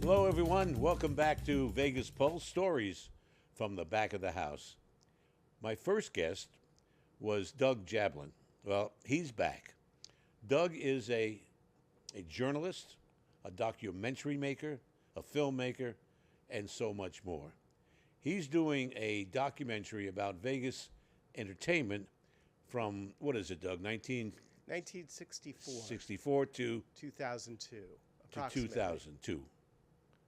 Hello, everyone. Welcome back to Vegas Pulse Stories from the Back of the House. My first guest was Doug Jablin. Well, he's back. Doug is a journalist, a documentary maker, a filmmaker, and so much more. He's doing a documentary about Vegas entertainment from, what is it, Doug, 1964 1964 to 2002, 2002.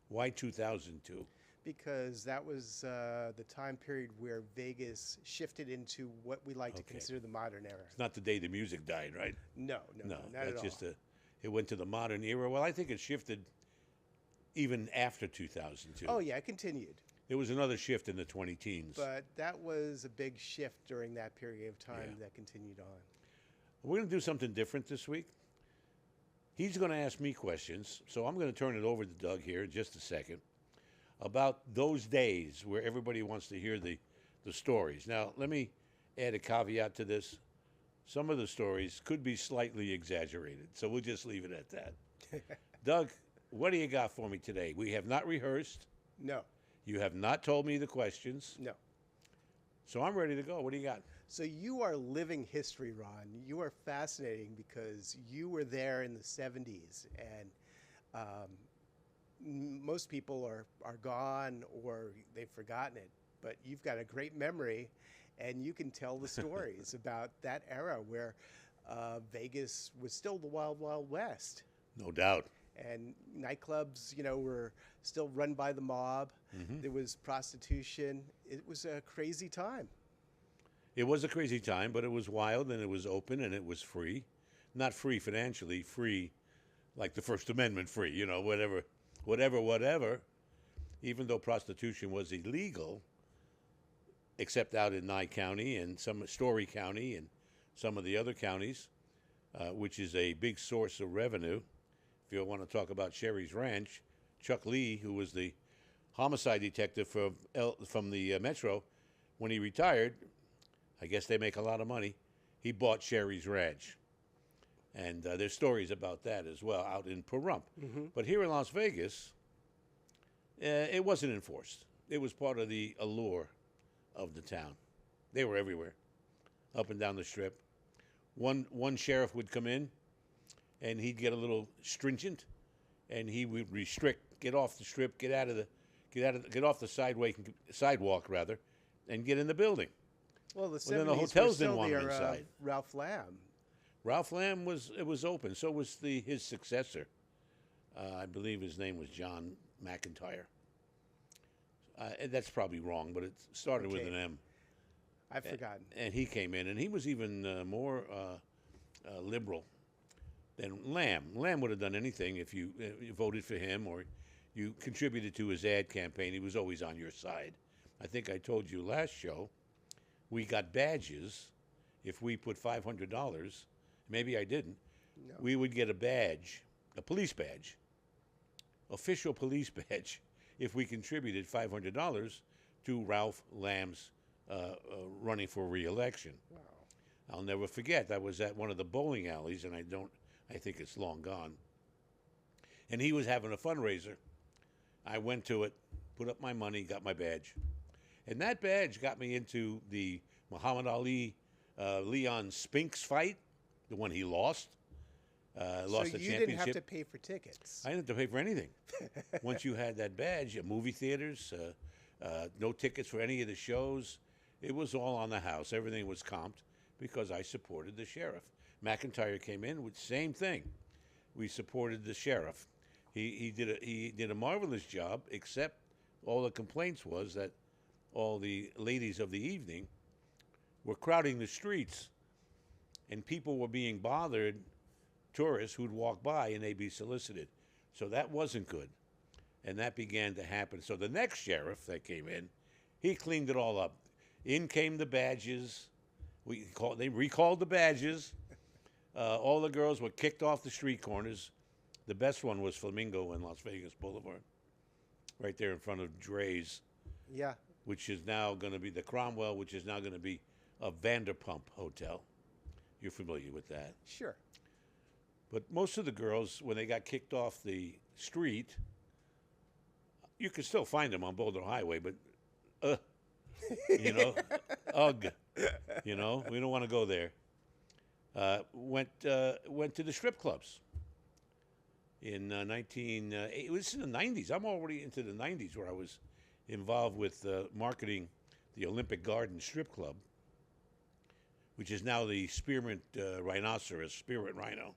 Why 2002? because that was the time period where Vegas shifted into what we like to Okay. consider the modern era. It's not the day the music died, right? No, not that's at all. just it went to the modern era. Well, I think it shifted even after 2002. Oh yeah, it continued, There was another shift in the 20 teens. but that was a big shift during that period of time Yeah. that continued on. We're going to do something different this week. He's going to ask me questions, so I'm going to turn it over to Doug here in just a second about those days where everybody wants to hear the stories. Now, let me add a caveat to this. Some of the stories could be slightly exaggerated, so we'll just leave it at that. Doug, what do you got for me today? We have not rehearsed. No, You have not told me the questions, no. so I'm ready to go. What do you got? So you are living history, Ron. You are fascinating because you were there in the 70s, and most people are gone or they've forgotten it. But you've got a great memory, and you can tell the stories about that era where Vegas was still the Wild Wild West, No doubt. and nightclubs, were still run by the mob. There was prostitution. It was a crazy time. It was a crazy time, but it was wild and it was open and it was free. Not free financially, free like the First Amendment free, whatever. Even though prostitution was illegal, except out in Nye County and some Story County and some of the other counties, which is a big source of revenue. If you want to talk about Sherry's Ranch, Chuck Lee, who was the homicide detective from the Metro, when he retired, I guess they make a lot of money. He bought Sherry's Ranch. And there's stories about that as well out in Pahrump. But here in Las Vegas, it wasn't enforced. It was part of the allure of the town. They were everywhere, up and down the strip. One sheriff would come in, and he'd get a little stringent, and he would restrict, get off the strip, get off the sidewalk rather, and get in the building. Well, the 70s then the were hotels still didn't want the them era of inside. Ralph Lamb. Ralph Lamb was open. So was his successor. I believe his name was John McIntyre. That's probably wrong, but it started with Okay. an M. I've forgotten. And he came in, and he was even more liberal than Lamb. Lamb would have done anything if you voted for him or you contributed to his ad campaign. He was always on your side. I think I told you last show, we got badges if we put $500. Maybe I didn't. No. We would get a badge, a police badge, official police badge, if we contributed $500 to Ralph Lamb's running for re-election. Wow. I'll never forget. I was at one of the bowling alleys, and I think it's long gone. And he was having a fundraiser. I went to it, put up my money, got my badge. And that badge got me into the Muhammad Ali Leon Spinks fight, the one he lost. Lost So the you championship. didn't have to pay for tickets. I didn't have to pay for anything. Once you had that badge, movie theaters, no tickets for any of the shows. It was all on the house. Everything was comped because I supported the sheriff. McIntyre came in with the same thing. We supported the sheriff. He did a marvelous job, except all the complaints was that all the ladies of the evening were crowding the streets, and people were being bothered, tourists who'd walk by and they'd be solicited. So that wasn't good. And that began to happen. So the next sheriff that came in, he cleaned it all up. In came the badges. They recalled the badges. All the girls were kicked off the street corners. The best one was Flamingo and Las Vegas Boulevard, right there in front of Dre's, Yeah. which is now going to be the Cromwell, which is now going to be a Vanderpump Hotel. You're familiar with that. Sure. But most of the girls, when they got kicked off the street, you could still find them on Boulder Highway, but, you know, ugh, you know, we don't want to go there. Went to the strip clubs in it was in the 90s. I'm already into the 90s where I was involved with marketing the Olympic Garden Strip Club, which is now the Spearmint Rhinoceros, Spirit Rhino.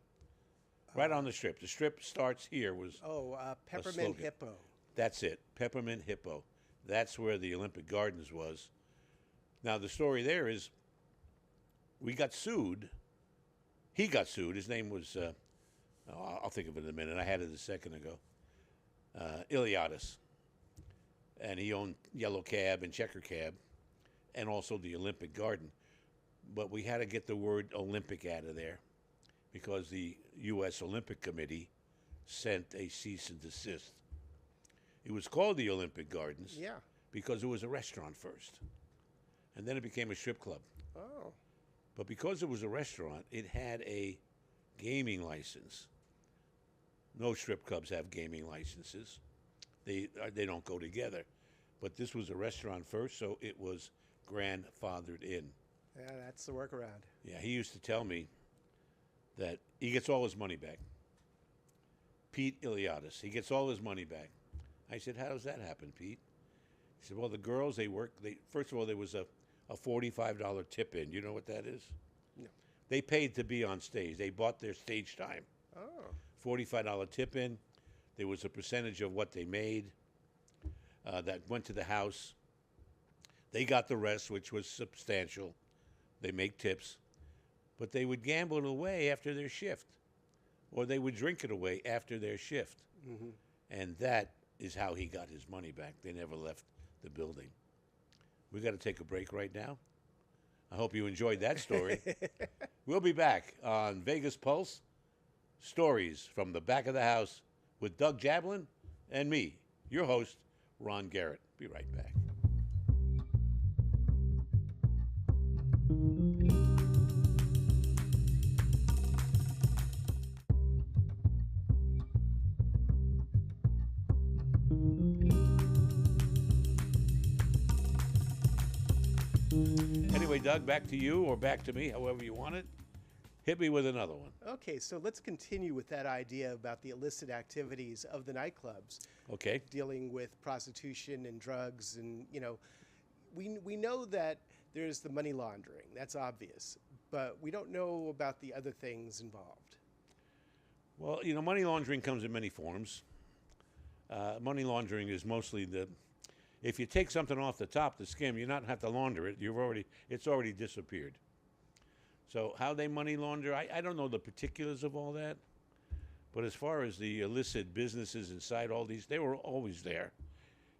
Right on the strip. The strip starts here. Peppermint slogan. Hippo. That's it, Peppermint Hippo. That's where the Olympic Gardens was. Now, the story there is we got sued. He got sued. His name was, I'll think of it in a minute. I had it a second ago. Iliadis. And he owned Yellow Cab and Checker Cab and also the Olympic Garden. But we had to get the word Olympic out of there because the U.S. Olympic Committee sent a cease and desist. It was called the Olympic Gardens because it was a restaurant first. And then it became a strip club. Oh. But because it was a restaurant, it had a gaming license. No strip clubs have gaming licenses. They don't go together. But this was a restaurant first, so it was grandfathered in. Yeah, that's the workaround. Yeah, he used to tell me that he gets all his money back. Pete Iliadis, he gets all his money back. I said, how does that happen, Pete? He said, well, the girls, first of all, there was a $45 tip in. You know what that is? No. They paid to be on stage. They bought their stage time. Oh. $45 tip in. There was a percentage of what they made that went to the house. They got the rest, which was substantial. They make tips. But they would gamble it away after their shift, or they would drink it away after their shift. Mm-hmm. And that is how he got his money back. They never left the building. We got to take a break right now. I hope you enjoyed that story. We'll be back on Vegas Pulse, Stories from the Back of the House with Doug Jablin and me, your host, Ron Garrett. Be right back. Anyway, Doug, back to you or back to me, however you want it. Hit me with another one. Okay, so let's continue with that idea about the illicit activities of the nightclubs. Okay. Dealing with prostitution and drugs, and we know that there's the money laundering. That's obvious, but we don't know about the other things involved. Well, money laundering comes in many forms. Money laundering is mostly if you take something off the top, the skim, you not have to launder it. It's already disappeared. So how they money launder, I don't know the particulars of all that. But as far as the illicit businesses inside all these, they were always there.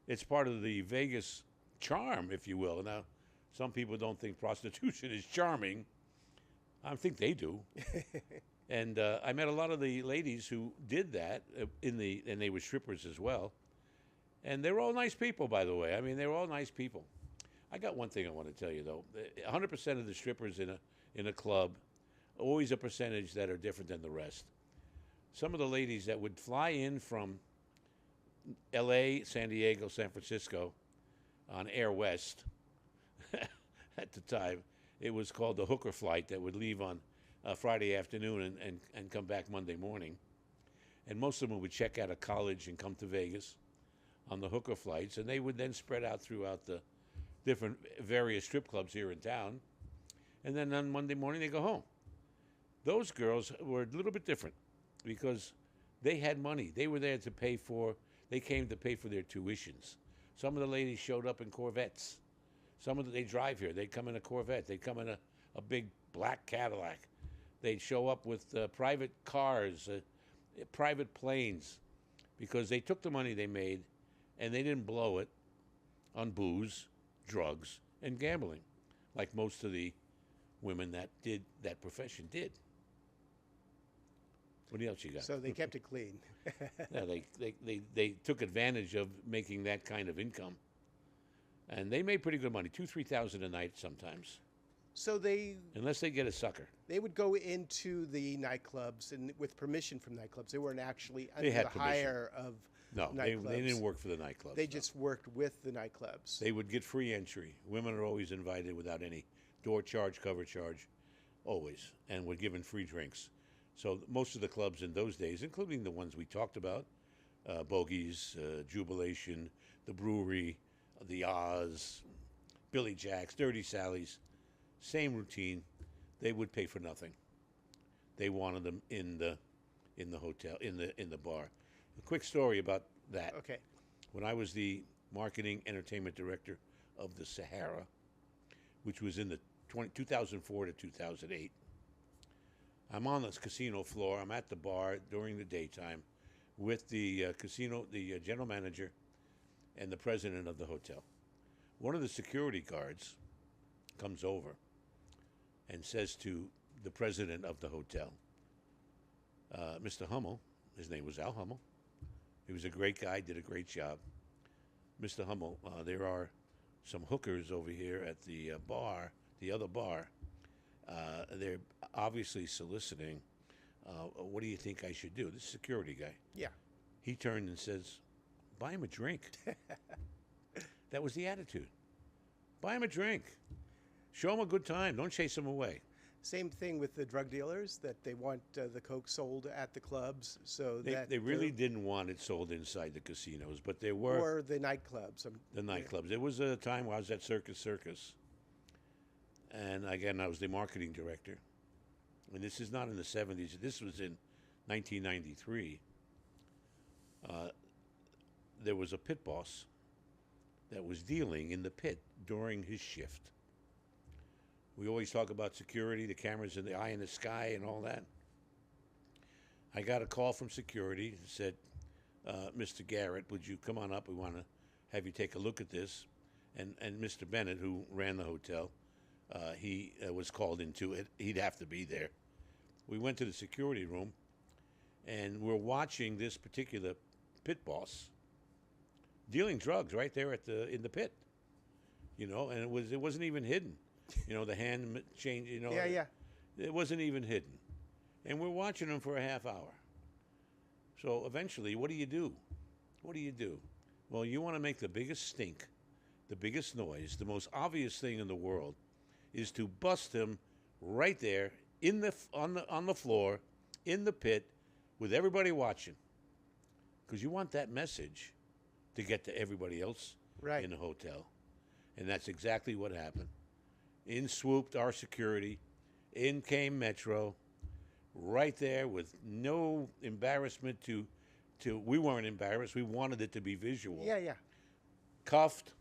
It's part of the Vegas charm, if you will. Now, some people don't think prostitution is charming. I think they do. And I met a lot of the ladies who did that, and they were strippers as well. And they were all nice people, by the way. I mean, they were all nice people. I got one thing I want to tell you, though. 100% of the strippers in a club, always a percentage that are different than the rest. Some of the ladies that would fly in from L.A., San Diego, San Francisco on Air West at the time, it was called the hooker flight that would leave on Friday afternoon and come back Monday morning. And most of them would check out of college and come to Vegas on the hooker flights, and they would then spread out throughout the different various strip clubs here in town. And then on Monday morning, they go home. Those girls were a little bit different because they had money. They were there they came to pay for their tuitions. Some of the ladies showed up in Corvettes. They drive here. They'd come in a Corvette. They'd come in a big black Cadillac. They'd show up with private cars, private planes, because they took the money they made and they didn't blow it on booze, drugs, and gambling, like most of the women that did that profession did. What else you got? So they kept it clean. Yeah, they took advantage of making that kind of income, and they made pretty good money, $2,000-3,000 a night sometimes. So unless they get a sucker. they would go into the nightclubs and with permission from nightclubs. They weren't actually They under had the permission. hire of No, they nightclubs. didn't work for the nightclubs. They no. just worked with the nightclubs. They would get free entry. Women are always invited without any door charge, cover charge, always, and were given free drinks. So most of the clubs in those days, including the ones we talked about, Bogies, Jubilation, the Brewery, the Oz, Billy Jack's, Dirty Sally's, same routine. They would pay for nothing. They wanted them in the hotel, in the bar. A quick story about that. Okay. When I was the marketing entertainment director of the Sahara, which was in the 2004 to 2008, I'm on this casino floor. I'm at the bar during the daytime with the the general manager and the president of the hotel. One of the security guards comes over and says to the president of the hotel, Mr. Hummel, his name was Al Hummel. He was a great guy, did a great job. Mr. Hummel, there are some hookers over here at the bar, the other bar. They're obviously soliciting. What do you think I should do? This security guy. Yeah. He turned and says, buy him a drink. That was the attitude. Buy him a drink. Show him a good time. Don't chase him away. Same thing with the drug dealers, that they want the coke sold at the clubs, so that They really didn't want it sold inside the casinos, but there were or the nightclubs. the nightclubs. There was a time where I was at Circus, and again I was the marketing director. And this is not in the 70s. This was in 1993. There was a pit boss that was dealing in the pit during his shift. We always talk about security, the cameras in the eye in the sky and all that. I got a call from security that said, Mr. Garrett, would you come on up? We want to have you take a look at this. And Mr. Bennett, who ran the hotel, he was called into it. He'd have to be there. We went to the security room, and we're watching this particular pit boss dealing drugs right there in the pit. You know, and it wasn't even hidden. You know, the hand change, you know. Yeah. It wasn't even hidden. And we're watching him for a half hour. So eventually, what do you do? What do you do? Well, you want to make the biggest stink, the biggest noise, the most obvious thing in the world is to bust him right there on the floor, in the pit, with everybody watching. Because you want that message to get to everybody else Right. in the hotel. And that's exactly what happened. In swooped our security. In came Metro. Right there with no embarrassment to we weren't embarrassed. We wanted it to be visual. Yeah. Cuffed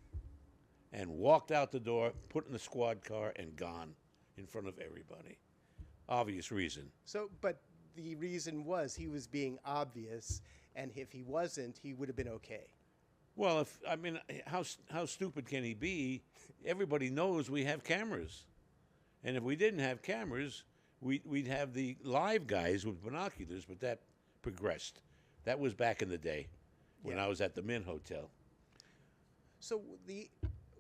and walked out the door, put in the squad car, and gone in front of everybody. Obvious reason. So, but the reason was he was being obvious, and if he wasn't, he would have been okay. Well, how stupid can he be? Everybody knows we have cameras, and if we didn't have cameras, we'd have the live guys with binoculars. But that progressed. That was back in the day when Yeah. I was at the Mint Hotel. So the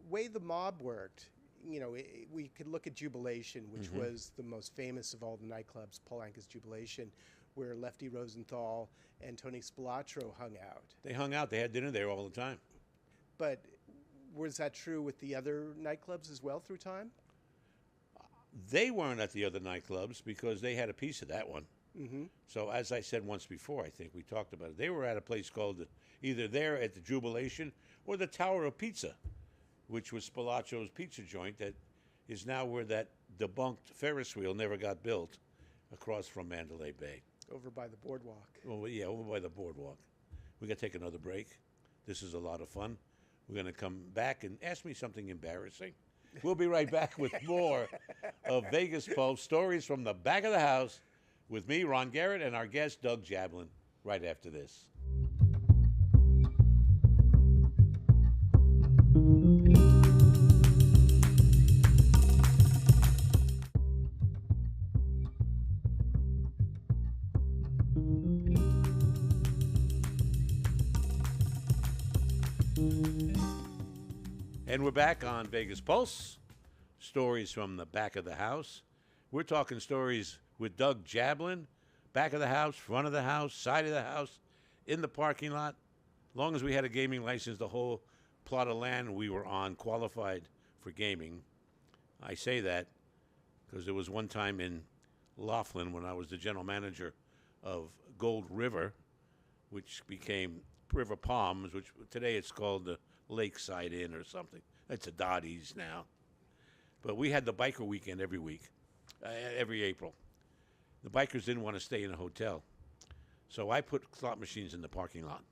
way the mob worked, you know, we could look at Jubilation, which was the most famous of all the nightclubs, Paul Anka's Jubilation, where Lefty Rosenthal and Tony Spilotro hung out. They hung out. They had dinner there all the time. But was that true with the other nightclubs as well through time? They weren't at the other nightclubs because they had a piece of that one. Mm-hmm. So as I said once before, I think we talked about it. They were at a place called either there at the Jubilation or the Tower of Pizza, which was Spilaccio's pizza joint that is now where that debunked Ferris wheel never got built across from Mandalay Bay. Over by the boardwalk. Well, yeah, over by the boardwalk. We got to take another break. This is a lot of fun. We're going to come back and ask me something embarrassing. We'll be right back with more of Vegas Pulse, stories from the back of the house, with me, Ron Garrett, and our guest, Doug Jablin, right after this. And we're back on Vegas Pulse stories from the back of the house. We're talking stories with Doug Jablin, back of the house, front of the house, side of the house, in the parking lot. Long as we had a gaming license, the whole plot of land we were on qualified for gaming. I say that because there was one time in Laughlin when I was the general manager of Gold River, which became River Palms, which today it's called the Lakeside Inn or something. It's a Dottie's now. But we had the biker weekend every week, every April. The bikers didn't want to stay in a hotel. So I put slot machines in the parking lot.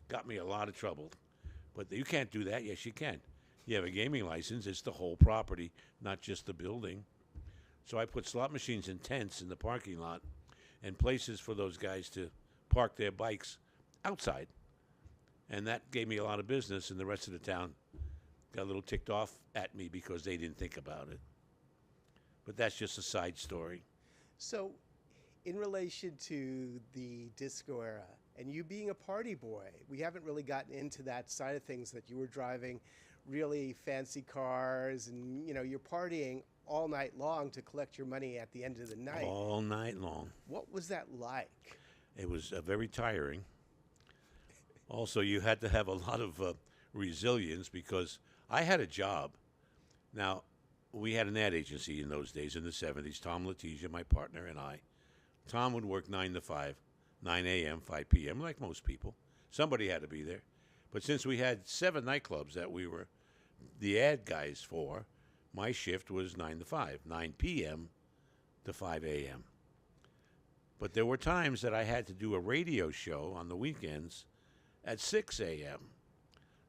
Got me a lot of trouble. But you can't do that. Yes, you can. You have a gaming license. It's the whole property, not just the building. So I put slot machines in tents in the parking lot and places for those guys to park their bikes outside. And that gave me a lot of business, and the rest of the town got a little ticked off at me because they didn't think about it. But that's just a side story. So, in relation to the disco era and you being a party boy, we haven't really gotten into that side of things, that you were driving really fancy cars and, you're partying all night long to collect your money at the end of the night. All night long. What was that like? It was very tiring. Also, you had to have a lot of resilience because I had a job. Now, we had an ad agency in those days in the 70s. Tom Letizia, my partner, and I. Tom would work 9 to 5, 9 a.m., 5 p.m., like most people. Somebody had to be there. But since we had 7 nightclubs that we were the ad guys for, my shift was 9 to 5, 9 p.m. to 5 a.m. But there were times that I had to do a radio show on the weekends at 6 a.m.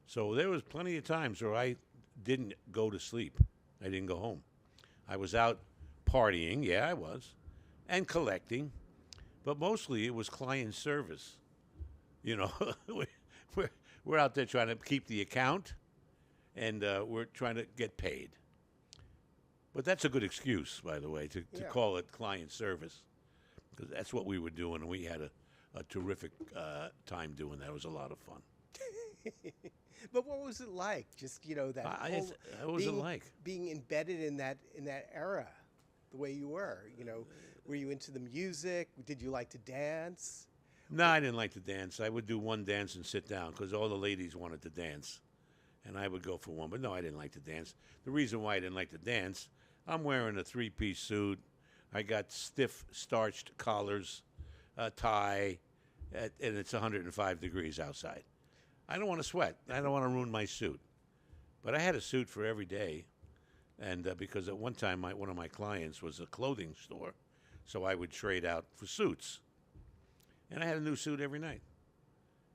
So there was plenty of times where I didn't go to sleep. I didn't go home. I was out partying, yeah, I was, and collecting, but mostly it was client service. We're out there trying to keep the account, and we're trying to get paid. But that's a good excuse, by the way, to call it client service, because that's what we were doing, and we had a terrific time doing that. It was a lot of fun. But what was it like? Just that what was it like? Being embedded in that era, the way you were. Were you into the music? Did you like to dance? No, I didn't like to dance. I would do one dance and sit down because all the ladies wanted to dance, and I would go for one. But no, I didn't like to dance. The reason why I didn't like to dance, I'm wearing a 3-piece suit. I got stiff starched collars, a tie, and it's 105 degrees outside. I don't want to sweat. I don't want to ruin my suit. But I had a suit for every day, and because at one time one of my clients was a clothing store, so I would trade out for suits. And I had a new suit every night.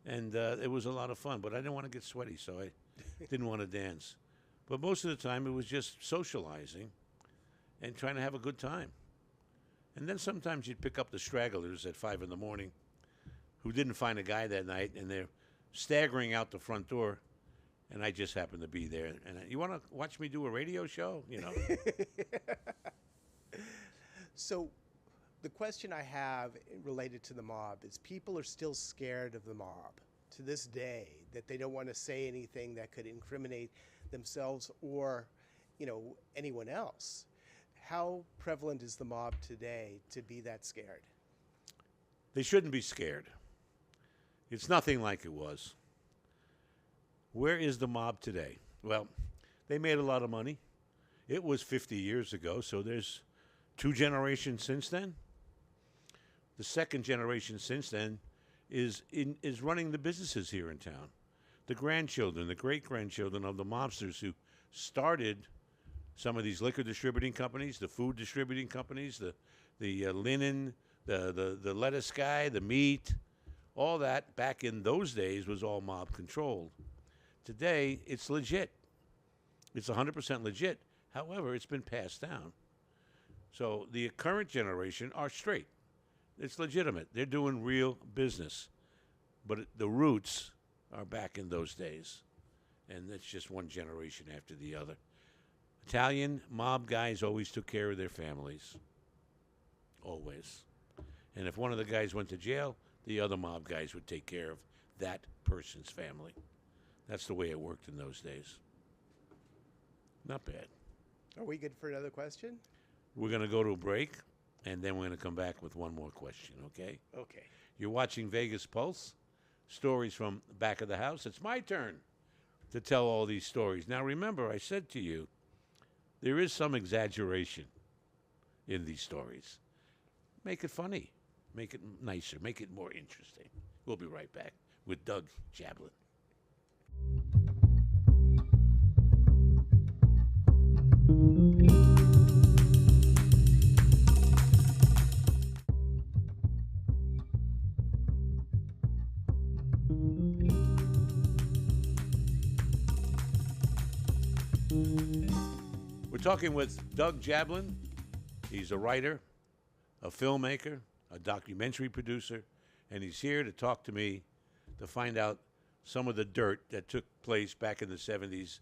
And it was a lot of fun, but I didn't want to get sweaty, so I didn't want to dance. But most of the time, it was just socializing and trying to have a good time. And then sometimes you'd pick up the stragglers at 5 in the morning who didn't find a guy that night, and they're staggering out the front door, and I just happened to be there. And you want to watch me do a radio show? So the question I have related to the mob is, people are still scared of the mob to this day, that they don't want to say anything that could incriminate themselves or, anyone else. How prevalent is the mob today to be that scared? They shouldn't be scared. It's nothing like it was. Where is the mob today? Well, they made a lot of money. It was 50 years ago, so there's 2 generations since then. The second generation since then is running the businesses here in town. The grandchildren, the great-grandchildren of the mobsters who started some of these liquor distributing companies, the food distributing companies, the linen, the lettuce guy, the meat, all that back in those days was all mob controlled. Today, it's legit. It's 100% legit. However, it's been passed down. So the current generation are straight. It's legitimate. They're doing real business. But the roots are back in those days. And it's just one generation after the other. Italian mob guys always took care of their families. Always. And if one of the guys went to jail, the other mob guys would take care of that person's family. That's the way it worked in those days. Not bad. Are we good for another question? We're going to go to a break, and then we're going to come back with one more question, okay? Okay. You're watching Vegas Pulse, stories from the back of the house. It's my turn to tell all these stories. Now, remember, I said to you, there is some exaggeration in these stories. Make it funny, make it nicer, make it more interesting. We'll be right back with Doug Jablin. We're talking with Doug Jablin. He's a writer, a filmmaker, a documentary producer, and he's here to talk to me to find out some of the dirt that took place back in the 70s,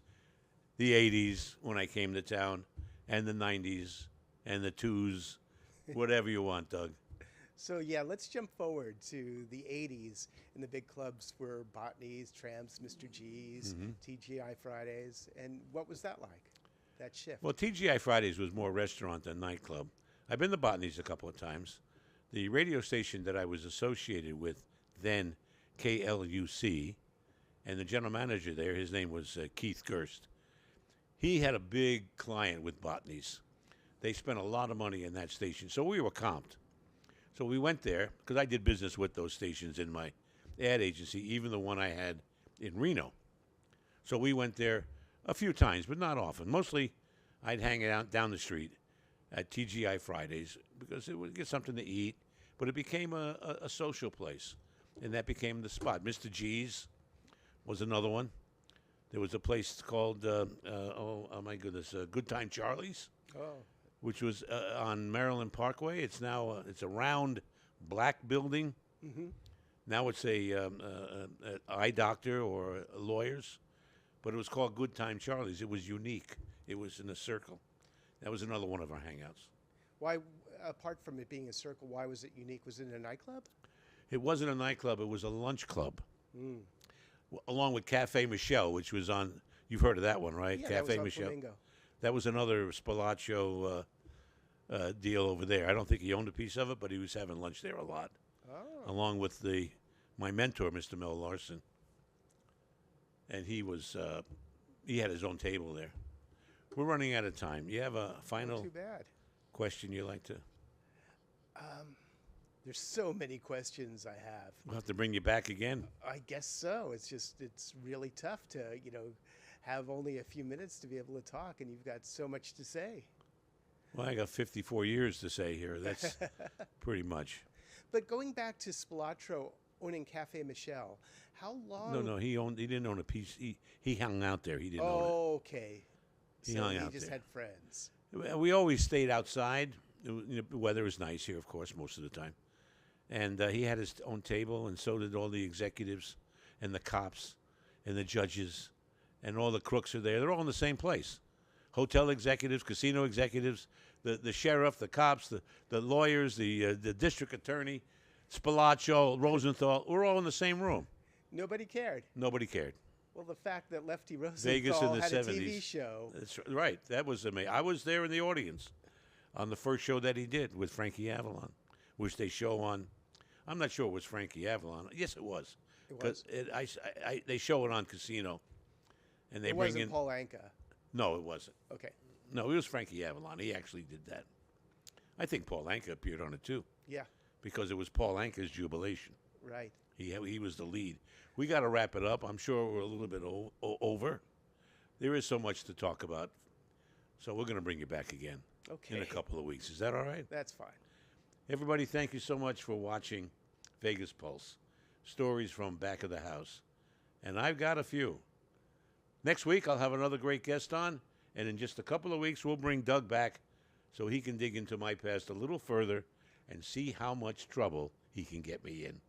the 80s when I came to town, and the 90s, and the 2s, whatever you want, Doug. So yeah, let's jump forward to the 80s, and the big clubs were Botany's, Tramps, Mr. G's, TGI Fridays. And what was that like, that shift? Well, TGI Fridays was more restaurant than nightclub. I've been to Botany's a couple of times. The radio station that I was associated with then, KLUC, and the general manager there, his name was Keith Gerst. He had a big client with Botany's. They spent a lot of money in that station, so we were comped. So we went there, because I did business with those stations in my ad agency, even the one I had in Reno. So we went there a few times, but not often. Mostly, I'd hang out down the street at TGI Fridays, because it would get something to eat, but it became a social place, and that became the spot. Mr. G's was another one. There was a place called, Good Time Charlie's, Oh, which was on Maryland Parkway. It's now it's a round black building. Now it's a eye doctor or lawyers, but it was called Good Time Charlie's. It was unique. It was in a circle. That was another one of our hangouts. why? Apart from it being a circle, why was it unique? Was it a nightclub? It wasn't a nightclub. It was a lunch club, along with Cafe Michelle, which was on. You've heard of that one, right? Yeah, that was Cafe on Michelle. Flamingo. That was another Spalaccio deal over there. I don't think he owned a piece of it, but he was having lunch there a lot, along with my mentor, Mr. Mel Larson. And he had his own table there. We're running out of time. You have a Not final too bad. question you'd like to? There's so many questions I have. We'll have to bring you back again. I guess so. It's really tough to, have only a few minutes to be able to talk, and you've got so much to say. Well, I got 54 years to say here. That's pretty much. But going back to Spilotro owning Cafe Michelle, how long? No, he didn't own a piece. He hung out there. He didn't own Oh, okay. He So hung he out just there. had friends. it. We always stayed outside. The weather was nice here, of course, most of the time. And he had his own table, and so did all the executives and the cops and the judges, and all the crooks are there. They're all in the same place. Hotel executives, casino executives, the sheriff, the cops, the lawyers, the district attorney, Spilaccio, Rosenthal. We're all in the same room. Nobody cared. Nobody cared. Well, the fact that Lefty Vegas in Rosenthal the had 70s. a TV show. That's right. That was amazing. I was there in the audience on the first show that he did with Frankie Avalon, which they show on. I'm not sure it was Frankie Avalon. Yes, it was. It was. They show it on Casino, and they It bring wasn't in. Paul Anka. No, it wasn't. Okay. No, it was Frankie Avalon. He actually did that. I think Paul Anka appeared on it too, Yeah. because it was Paul Anka's jubilation. Right. He was the lead. We got to wrap it up. I'm sure we're a little bit over. There is so much to talk about, so we're going to bring you back again Okay. in a couple of weeks. Is that all right? That's fine. Everybody, thank you so much for watching Vegas Pulse, stories from back of the house. And I've got a few. Next week, I'll have another great guest on, and in just a couple of weeks, we'll bring Doug back so he can dig into my past a little further and see how much trouble he can get me in.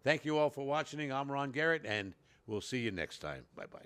Thank you all for watching. I'm Ron Garrett, and we'll see you next time. Bye-bye.